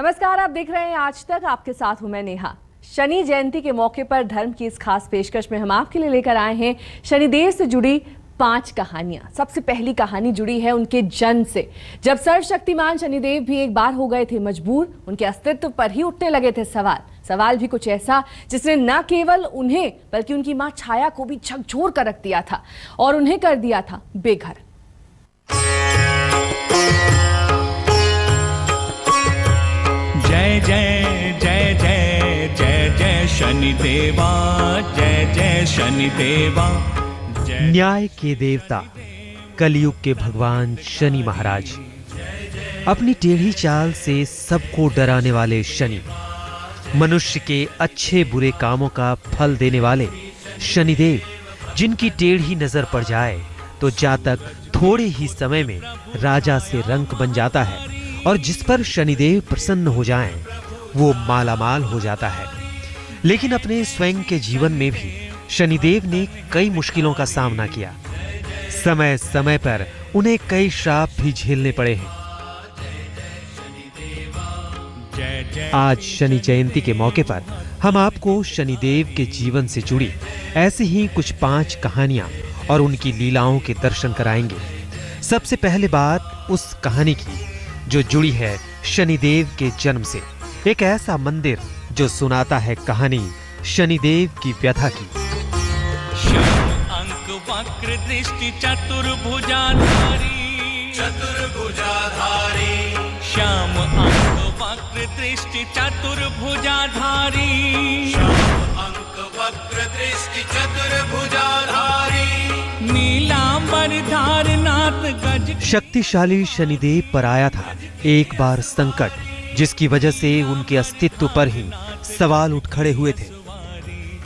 नमस्कार, आप देख रहे हैं आज तक। आपके साथ हूं मैं नेहा। शनि जयंती के मौके पर धर्म की इस खास पेशकश में हम आपके लिए लेकर आए हैं शनिदेव से जुड़ी 5 कहानियां। सबसे पहली कहानी जुड़ी है उनके जन्म से, जब सर्वशक्तिमान शनिदेव भी एक बार हो गए थे मजबूर। उनके अस्तित्व पर ही उठने लगे थे सवाल भी कुछ ऐसा जिसने न केवल उन्हें बल्कि उनकी मां छाया को भी झकझोर कर रख दिया था और उन्हें कर दिया था बेघर। जय जय जय जय जय जय शनिदेवा, जय जय शनिदेवा। न्याय के देवता, कलयुग के भगवान शनि महाराज, अपनी टेढ़ी चाल से सबको डराने वाले शनि, मनुष्य के अच्छे बुरे कामों का फल देने वाले शनिदेव, जिनकी टेढ़ी नजर पड़ जाए तो जातक थोड़े ही समय में राजा से रंक बन जाता है और जिस पर शनिदेव प्रसन्न हो जाएं, वो मालामाल हो जाता है। लेकिन अपने स्वयं के जीवन में भी शनिदेव ने कई मुश्किलों का सामना किया। समय समय पर उन्हें कई श्राप भी झेलने पड़े हैं। आज शनि जयंती के मौके पर हम आपको शनिदेव के जीवन से जुड़ी ऐसी ही कुछ 5 कहानियां और उनकी लीलाओं के दर्शन कराएंगे। सबसे पहले बात उस कहानी की जो जुड़ी है शनिदेव के जन्म से। एक ऐसा मंदिर जो सुनाता है कहानी शनिदेव की व्यथा की। श्याम अंक वक्र दृष्टि चतुर्भुजाधारी, श्याम अंक वक्र दृष्टि चतुर्भुजाधारी, नीलांबर धारनाथ गज। शक्तिशाली शनिदेव पर आया था एक बार संकट, जिसकी वजह से उनके अस्तित्व पर ही सवाल उठ खड़े हुए थे।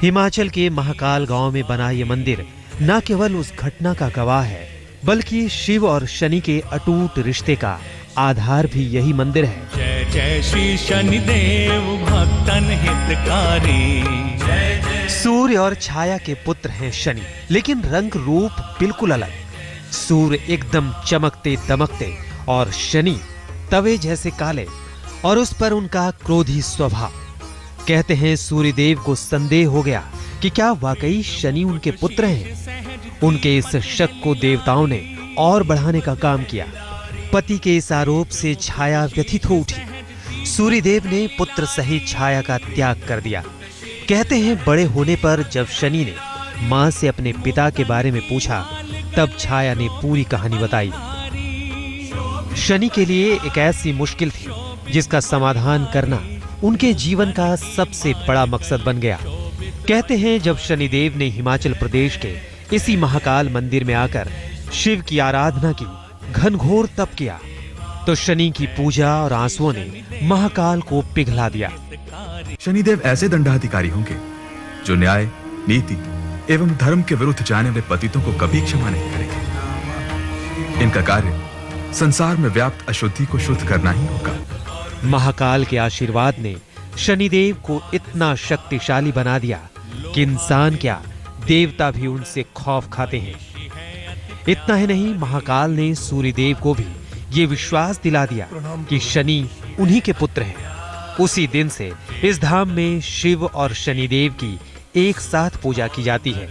हिमाचल के महाकाल गांव में बना ये मंदिर न केवल उस घटना का गवाह है, बल्कि शिव और शनि के अटूट रिश्ते का आधार भी यही मंदिर है। जय जय श्री शनिदेव भक्तन हितकारी। सूर्य और छाया के पुत्र हैं शनि, लेकिन रंग रूप बिल्कुल अलग। सूर्य एकदम चमकते दमकते और शनि तवे जैसे काले, और उस पर उनका क्रोधी स्वभाव। कहते हैं सूर्यदेव को संदेह हो गया कि क्या वाकई शनि उनके पुत्र हैं। उनके इस शक को देवताओं ने और बढ़ाने का काम किया। पति के इस आरोप से छाया व्यथित हो उठी। सूर्यदेव ने पुत्र सहित छाया का त्याग कर दिया। कहते हैं बड़े होने पर जब शनि ने मां से अपने पिता के बारे में पूछा, तब छाया ने पूरी कहानी बताई। शनि के लिए एक ऐसी मुश्किल थी जिसका समाधान करना उनके जीवन का सबसे बड़ा मकसद बन गया। कहते हैं जब शनिदेव ने हिमाचल प्रदेश के इसी महाकाल मंदिर में आकर शिव की आराधना की, घनघोर तप किया, तो शनि की पूजा और आंसुओं ने महाकाल को पिघला दिया। शनिदेव ऐसे दंडाधिकारी होंगे जो न्याय, नीति एवं धर्म के विरुद्ध जाने वाले पतितों को कभी क्षमा नहीं करेंगे। इनका कार्य संसार में व्याप्त अशुद्धि को शुद्ध करना ही होगा। महाकाल के आशीर्वाद ने शनिदेव को इतना शक्तिशाली बना दिया कि इंसान क्या, देवता भी उनसे खौफ खाते हैं। इतना ही नहीं, महाकाल ने सूर्यदेव को भी ये विश्वास दिला दिया कि शनि उन्हीं के पुत्र हैं। उसी दिन से इस धाम में शिव और शनिदेव की एक साथ पूजा की जाती है।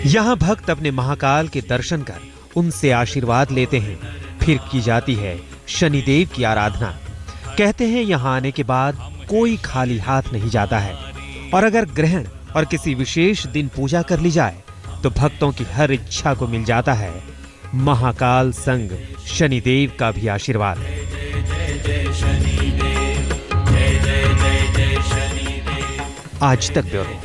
यहाँ भक्त अपने महाकाल के दर्शन कर उनसे आशीर्वाद लेते हैं। फिर की जाती है शनिदेव की आराधना। कहते हैं यहाँ आने के बाद कोई खाली हाथ नहीं जाता है, और अगर ग्रहण और किसी विशेष दिन पूजा कर ली जाए तो भक्तों की हर इच्छा को मिल जाता है महाकाल संग शनिदेव का भी आशीर्वाद। आज तक ब्यूरो।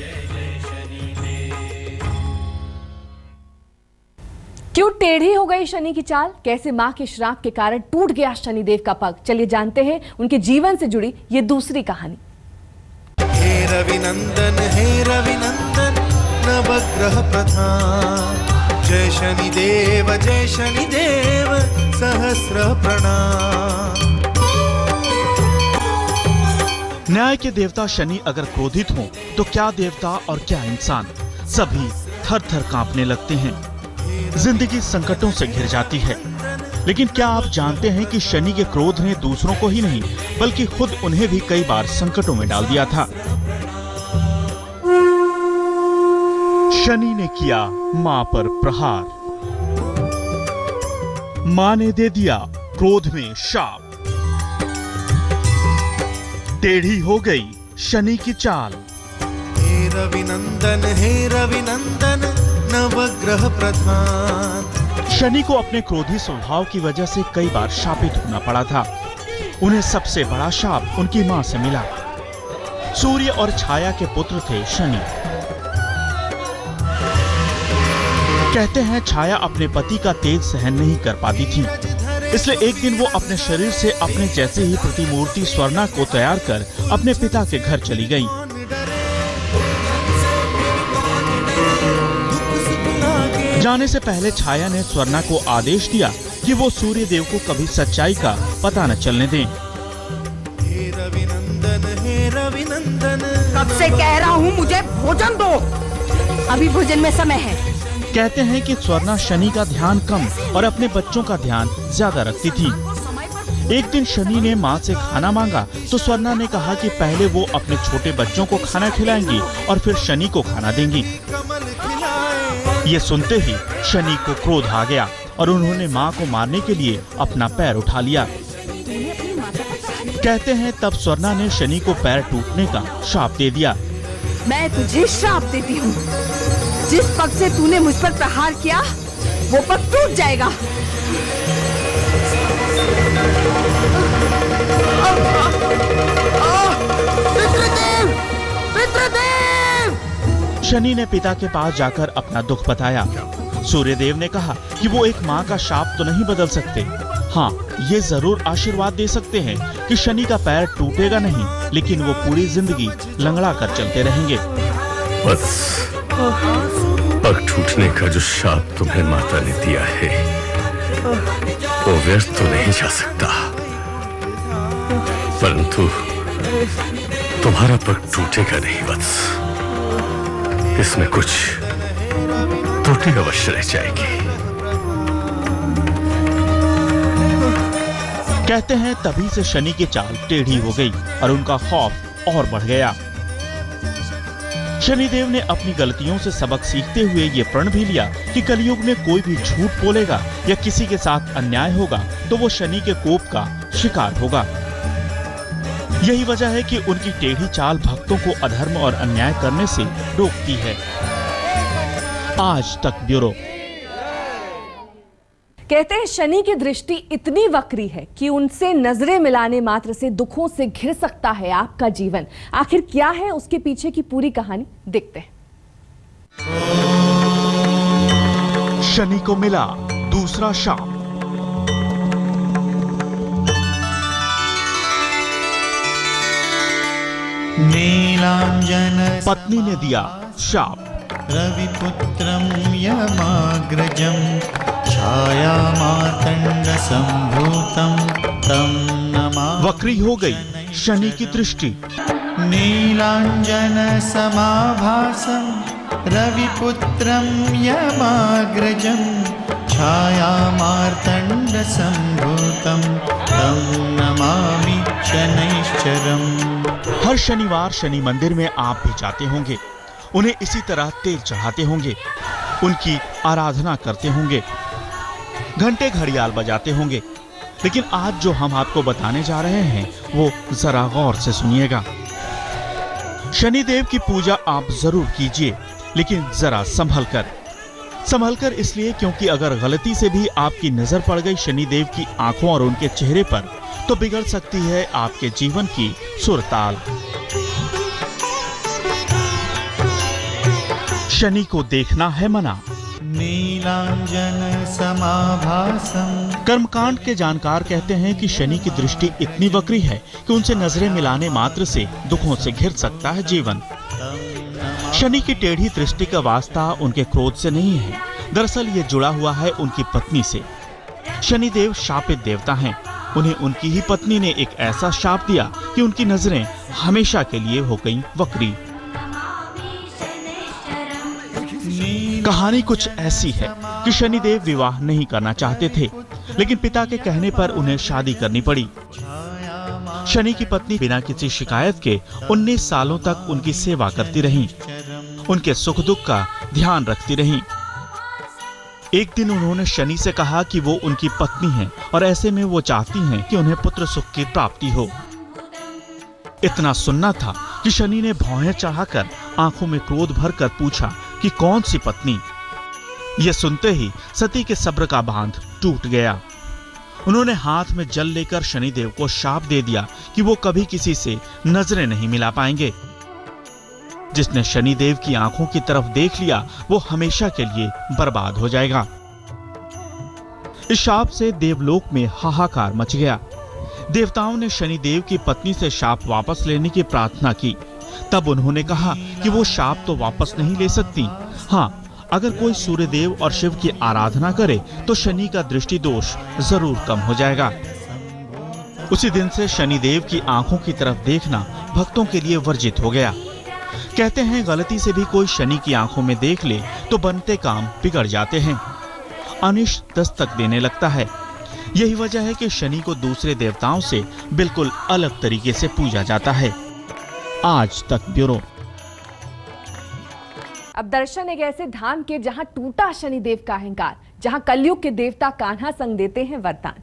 क्यों टेढ़ी हो गई शनि की चाल? कैसे मां के श्राप के कारण टूट गया शनिदेव का पग? चलिए जानते हैं उनके जीवन से जुड़ी ये दूसरी कहानी। हे रविनंदन नवग्रह प्रधान, जय शनिदेव सहस्र प्रणाम। न्याय के देवता शनि अगर क्रोधित हों तो क्या देवता और क्या इंसान, सभी थर थर कांपने लगते हैं। जिंदगी संकटों से घिर जाती है। लेकिन क्या आप जानते हैं कि शनि के क्रोध ने दूसरों को ही नहीं बल्कि खुद उन्हें भी कई बार संकटों में डाल दिया था। शनि ने किया मां पर प्रहार, मां ने दे दिया क्रोध में शाप, टेढ़ी हो गई शनि की चाल। हे रविनंदन नवग्रह प्रधान। शनि को अपने क्रोधी स्वभाव की वजह से कई बार शापित होना पड़ा था। उन्हें सबसे बड़ा शाप उनकी मां से मिला। सूर्य और छाया के पुत्र थे शनि। कहते हैं छाया अपने पति का तेज सहन नहीं कर पाती थी, इसलिए एक दिन वो अपने शरीर से अपने जैसे ही प्रतिमूर्ति स्वर्णा को तैयार कर अपने पिता के घर चली गई। जाने से पहले छाया ने स्वर्णा को आदेश दिया कि वो सूर्य देव को कभी सच्चाई का पता न चलने दें। हे रविनंदन कब से कह रहा हूँ मुझे भोजन दो, अभी भोजन में समय है। कहते हैं कि स्वर्णा शनि का ध्यान कम और अपने बच्चों का ध्यान ज्यादा रखती थी। एक दिन शनि ने माँ से खाना मांगा तो स्वर्णा ने कहा कि पहले वो अपने छोटे बच्चों को खाना खिलाएंगी और फिर शनि को खाना देंगी। ये सुनते ही शनि को क्रोध आ गया और उन्होंने माँ को मारने के लिए अपना पैर उठा लिया। कहते हैं तब स्वर्णा ने शनि को पैर टूटने का श्राप दे दिया। मैं तुझे श्राप देती हूँ, जिस पग से तूने मुझ पर प्रहार किया वो पग टूट जाएगा। पितृदेव! पितृदेव! शनि ने पिता के पास जाकर अपना दुख बताया। सूर्यदेव ने कहा कि वो एक माँ का शाप तो नहीं बदल सकते, हाँ ये जरूर आशीर्वाद दे सकते हैं कि शनि का पैर टूटेगा नहीं, लेकिन वो पूरी जिंदगी लंगड़ा कर चलते रहेंगे। बस पग टूटने का जो शाप तुम्हें माता ने दिया है वो व्यर्थ तो नहीं जा सकता, परंतु तुम्हारा पग टूटेगा नहीं वत्स, इसमें कुछ त्रुटि अवश्य रह जाएगी। कहते हैं तभी से शनि की चाल टेढ़ी हो गई और उनका खौफ और बढ़ गया। शनिदेव ने अपनी गलतियों से सबक सीखते हुए ये प्रण भी लिया कि कलयुग में कोई भी झूठ बोलेगा या किसी के साथ अन्याय होगा तो वो शनि के कोप का शिकार होगा। यही वजह है कि उनकी टेढ़ी चाल भक्तों को अधर्म और अन्याय करने से रोकती है। आज तक ब्यूरो। कहते हैं शनि की दृष्टि इतनी वक्री है कि उनसे नजरें मिलाने मात्र से दुखों से घिर सकता है आपका जीवन। आखिर क्या है उसके पीछे की पूरी कहानी, देखते हैं। शनि को मिला दूसरा शाप। नीलांजन पत्नी ने दिया शाप। रविपुत्रं यमाग्रजं छायामार्तण्डसम्भूतं तं नमामि। वक्री हो गई शनि की दृष्टि। नीलांजन समाभासं रविपुत्रं यमाग्रजं छायामार्तण्डसम्भूतं तं नमामि शनैश्चरम्। हर शनिवार शनि मंदिर में आप भी जाते होंगे, उन्हें इसी तरह तेल चढ़ाते होंगे, उनकी आराधना करते होंगे, घंटे घड़ियाल बजाते होंगे। लेकिन आज जो हम आपको बताने जा रहे हैं वो जरा गौर से सुनिएगा। शनिदेव की पूजा आप जरूर कीजिए, लेकिन जरा संभल कर इसलिए क्योंकि अगर गलती से भी आपकी नजर पड़ गई शनिदेव की आंखों और उनके चेहरे पर तो बिगड़ सकती है आपके जीवन की सुरताल। शनि को देखना है मना। नीलांजन समाभासं। कर्मकांड के जानकार कहते हैं कि शनि की दृष्टि इतनी वक्री है कि उनसे नजरें मिलाने मात्र से दुखों से घिर सकता है जीवन। शनि की टेढ़ी दृष्टि का वास्ता उनके क्रोध से नहीं है, दरअसल ये जुड़ा हुआ है उनकी पत्नी से। शनिदेव शापित देवता हैं। उन्हें उनकी ही पत्नी ने एक ऐसा शाप दिया कि उनकी नजरें हमेशा के लिए हो गईं वक्री। कहानी कुछ ऐसी है कि शनिदेव विवाह नहीं करना चाहते थे, लेकिन पिता के कहने पर उन्हें शादी करनी पड़ी। शनि की पत्नी बिना किसी शिकायत के 19 सालों तक उनकी सेवा करती रहीं, उनके सुख दुख का ध्यान रखती रहीं। एक दिन उन्होंने शनि से कहा कि वो उनकी पत्नी हैं और ऐसे में वो चाहती हैं कि उन्हें पुत्र सुख की प्राप्ति हो। इतना सुनना था कि शनि ने भौहें चढ़ाकर आंखों में क्रोध भरकर पूछा कि कौन सी पत्नी। यह सुनते ही सती के सब्र का बांध टूट गया। उन्होंने हाथ में जल लेकर शनिदेव को शाप दे दिया कि वो कभी किसी से नजरें नहीं मिला पाएंगे। जिसने शनिदेव की आंखों की तरफ देख लिया वो हमेशा के लिए बर्बाद हो जाएगा। इस शाप से देवलोक में हाहाकार मच गया। देवताओं ने शनिदेव की पत्नी से शाप वापस लेने की प्रार्थना की। तब उन्होंने कहा कि वो शाप तो वापस नहीं ले सकती। हाँ, अगर कोई सूर्यदेव और शिव की आराधना करे तो शनि का दृष्टि दोष जरूर कम हो जाएगा। उसी दिन से शनिदेव की आंखों की तरफ देखना भक्तों के लिए वर्जित हो गया। कहते हैं गलती से भी कोई शनि की आंखों में देख ले तो बनते काम बिगड़ जाते हैं, अनिष्ट दस्तक देने लगता है। यही वजह है कि शनि को दूसरे देवताओं से बिल्कुल अलग तरीके से पूजा जाता है। आज तक ब्यूरो। अब दर्शन एक ऐसे धाम के जहां टूटा शनिदेव का अहंकार, जहां कलयुग के देवता कान्हा संग देते हैं वरदान।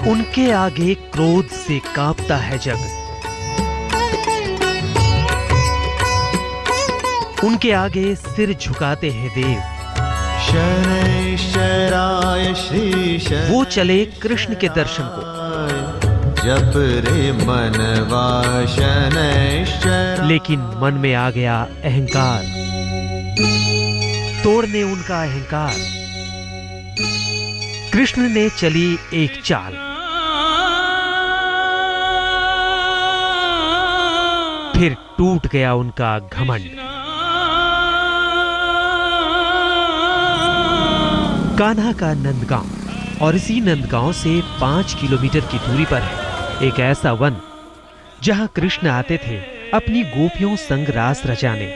उनके आगे क्रोध से कांपता है जग, उनके आगे सिर झुकाते हैं देव। शनैश्चराय श्री शनैश्चराय वो चले कृष्ण के दर्शन को, जप रे मनवा शनैश्चराय। लेकिन मन में आ गया अहंकार, तोड़ने उनका अहंकार। कृष्ण ने चली एक चाल, फिर टूट गया उनका घमंड। कान्हा का नंदगांव, और इसी नंदगांव से 5 किलोमीटर की दूरी पर है एक ऐसा वन जहां कृष्ण आते थे अपनी गोपियों संग रास रचाने।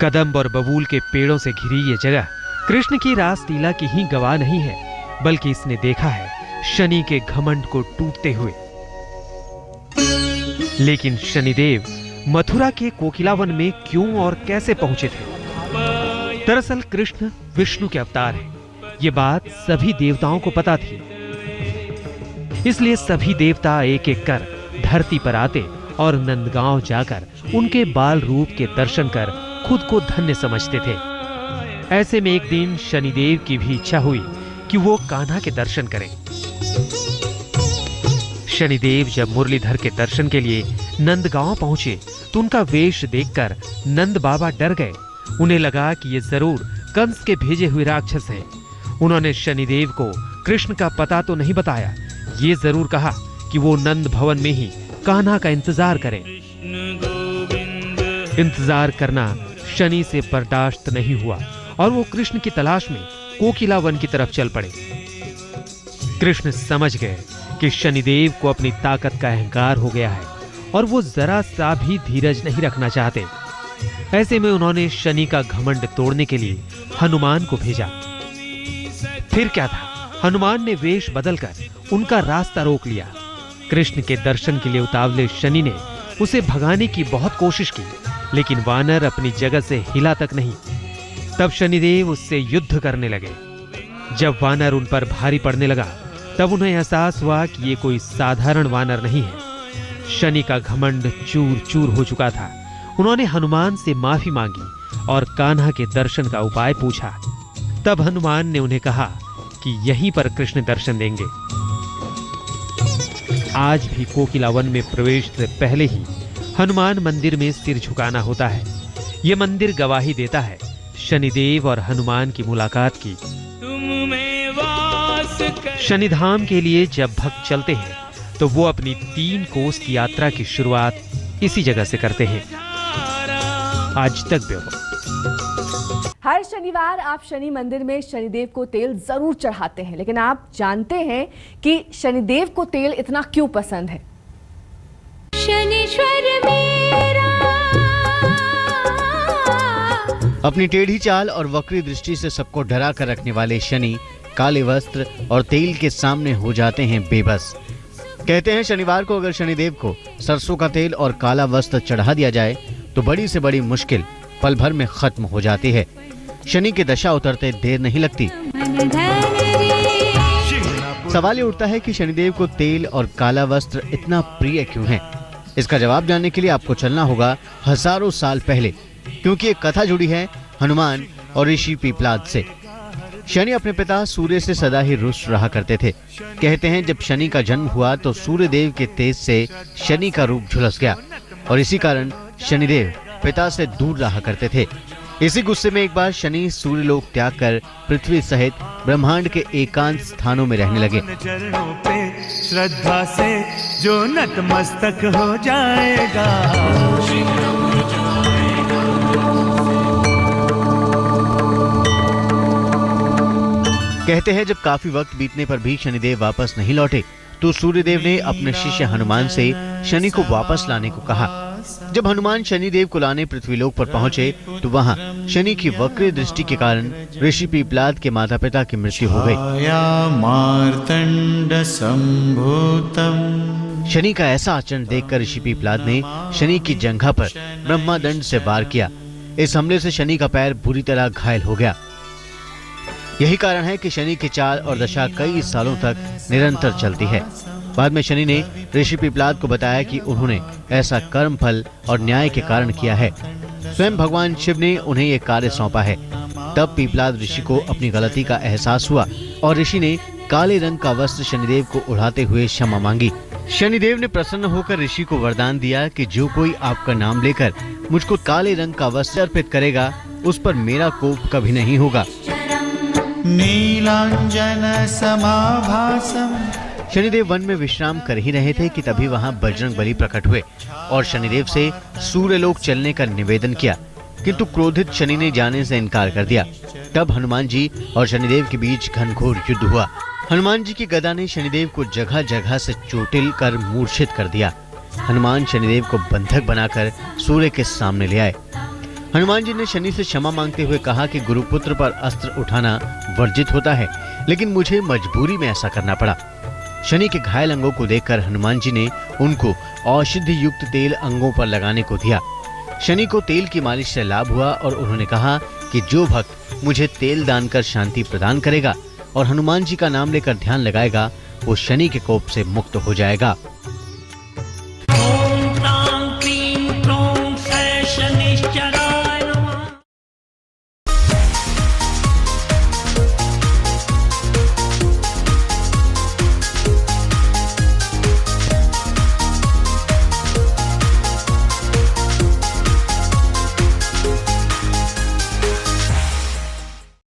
कदम्ब और बबूल के पेड़ों से घिरी ये जगह कृष्ण की रास लीला की ही गवाह नहीं है, बल्कि इसने देखा है शनि के घमंड को टूटते हुए। लेकिन शनिदेव मथुरा के कोकिलावन में क्यों और कैसे पहुंचे थे? दरअसल कृष्ण विष्णु के अवतार हैं। ये बात सभी देवताओं को पता थी, इसलिए सभी देवता एक एक कर धरती पर आते और नंदगांव जाकर उनके बाल रूप के दर्शन कर खुद को धन्य समझते थे। ऐसे में एक दिन शनिदेव की भी इच्छा हुई कि वो कान्हा के दर्शन करें। शनिदेव जब मुरलीधर के दर्शन के लिए नंदगांव पहुंचे तो उनका वेश देखकर नंद बाबा डर गए। उन्हें लगा कि ये जरूर कंस के भेजे हुए राक्षस हैं। उन्होंने शनिदेव को कृष्ण का पता तो नहीं बताया, ये जरूर कहा कि वो नंद भवन में ही कान्हा का इंतजार करें। इंतजार करना शनि से बर्दाश्त नहीं हुआ और वो कृष्ण की तलाश में कोकिलावन की तरफ चल पड़े। कृष्ण समझ गए कि शनिदेव को अपनी ताकत का अहंकार हो गया है और वो जरा सा भी धीरज नहीं रखना चाहते। ऐसे में उन्होंने शनि का घमंड तोड़ने के लिए हनुमान को भेजा। फिर क्या था, हनुमान ने वेश बदलकर उनका रास्ता रोक लिया। कृष्ण के दर्शन के लिए उतावले शनि ने उसे भगाने की बहुत कोशिश की, लेकिन वानर अपनी जगह से हिला तक नहीं। तब शनिदेव उससे युद्ध करने लगे। जब वानर उन पर भारी पड़ने लगा तब उन्हें एहसास हुआ कि ये कोई साधारण वानर नहीं है। शनि का घमंड चूर चूर हो चुका था। उन्होंने हनुमान से माफी मांगी और कान्हा के दर्शन का उपाय पूछा। तब हनुमान ने उन्हें कहा कि यहीं पर कृष्ण दर्शन देंगे। आज भी कोकिलावन में प्रवेश से पहले ही हनुमान मंदिर में सिर झुकाना होता है। यह मंदिर गवाही देता है शनिदेव और हनुमान की मुलाकात की। शनिधाम के लिए जब भक्त चलते हैं तो वो अपनी 3 कोस की यात्रा की शुरुआत इसी जगह से करते हैं। आज तक ब्यूरो। हर शनिवार आप शनि मंदिर में शनिदेव को तेल जरूर चढ़ाते हैं, लेकिन आप जानते हैं कि शनिदेव को तेल इतना क्यों पसंद है? शनीश्वर मेरा अपनी टेढ़ी चाल और वक्री दृष्टि से सबको डरा कर रखने वाले शनि काले वस्त्र और तेल के सामने हो जाते हैं बेबस। कहते हैं शनिवार को अगर शनिदेव को सरसों का तेल और काला वस्त्र चढ़ा दिया जाए तो बड़ी से बड़ी मुश्किल पल भर में खत्म हो जाती है। शनि की दशा उतरते देर नहीं लगती। सवाल ये उठता है कि शनिदेव को तेल और काला वस्त्र इतना प्रिय क्यों है? इसका जवाब जानने के लिए आपको चलना होगा हजारों साल पहले, क्योंकि एक कथा जुड़ी है हनुमान और ऋषि पीपलाद से। शनि अपने पिता सूर्य से सदा ही रुष्ट रहा करते थे। कहते हैं जब शनि का जन्म हुआ तो सूर्य देव के तेज से शनि का रूप झुलस गया और इसी कारण शनिदेव पिता से दूर रहा करते थे। इसी गुस्से में एक बार शनि सूर्यलोक त्याग कर पृथ्वी सहित ब्रह्मांड के एकांत स्थानों में रहने लगे। चरणों पे श्रद्धा से जो नतमस्तक हो जाएगा। कहते हैं जब काफी वक्त बीतने पर भी शनिदेव वापस नहीं लौटे तो सूर्यदेव ने अपने शिष्य हनुमान से शनि को वापस लाने को कहा। जब हनुमान शनिदेव को लाने पृथ्वीलोक पर पहुंचे तो वहां शनि की वक्र दृष्टि के कारण ऋषि पीपलाद के माता पिता की मृत्यु हो गई। शनि का ऐसा आचरण देखकर ऋषि पीपलाद ने शनि की जंघा पर ब्रह्मादंड से वार किया। इस हमले से शनि का पैर बुरी तरह घायल हो गया। यही कारण है कि शनि की चाल और दशा कई सालों तक निरंतर चलती है। बाद में शनि ने ऋषि पीपलाद को बताया कि उन्होंने ऐसा कर्म फल और न्याय के कारण किया है। स्वयं भगवान शिव ने उन्हें ये कार्य सौंपा है। तब पीपलाद ऋषि को अपनी गलती का एहसास हुआ और ऋषि ने काले रंग का वस्त्र शनिदेव को उड़ाते हुए क्षमा मांगी। शनिदेव ने प्रसन्न होकर ऋषि को वरदान दिया कि जो कोई आपका नाम लेकर मुझको काले रंग का वस्त्र अर्पित करेगा उस पर मेरा कोप कभी नहीं होगा। नीलांजन समाभासम। शनिदेव वन में विश्राम कर ही रहे थे कि तभी वहां बजरंगबली प्रकट हुए और शनिदेव से सूर्यलोक चलने का निवेदन किया, किंतु क्रोधित शनि ने जाने से इनकार कर दिया। तब हनुमान जी और शनिदेव के बीच घनघोर युद्ध हुआ। हनुमान जी की गदा ने शनिदेव को जगह जगह से चोटिल कर मूर्छित कर दिया। हनुमान शनिदेव को बंधक बनाकर सूर्य के सामने ले आए। हनुमान जी ने शनि से क्षमा मांगते हुए कहा कि गुरुपुत्र पर अस्त्र उठाना वर्जित होता है, लेकिन मुझे मजबूरी में ऐसा करना पड़ा। शनि के घायल अंगों को देखकर हनुमान जी ने उनको औषधि युक्त तेल अंगों पर लगाने को दिया। शनि को तेल की मालिश से लाभ हुआ और उन्होंने कहा कि जो भक्त मुझे तेल दान कर शांति प्रदान करेगा और हनुमान जी का नाम लेकर ध्यान लगाएगा वो शनि के कोप से मुक्त हो जाएगा।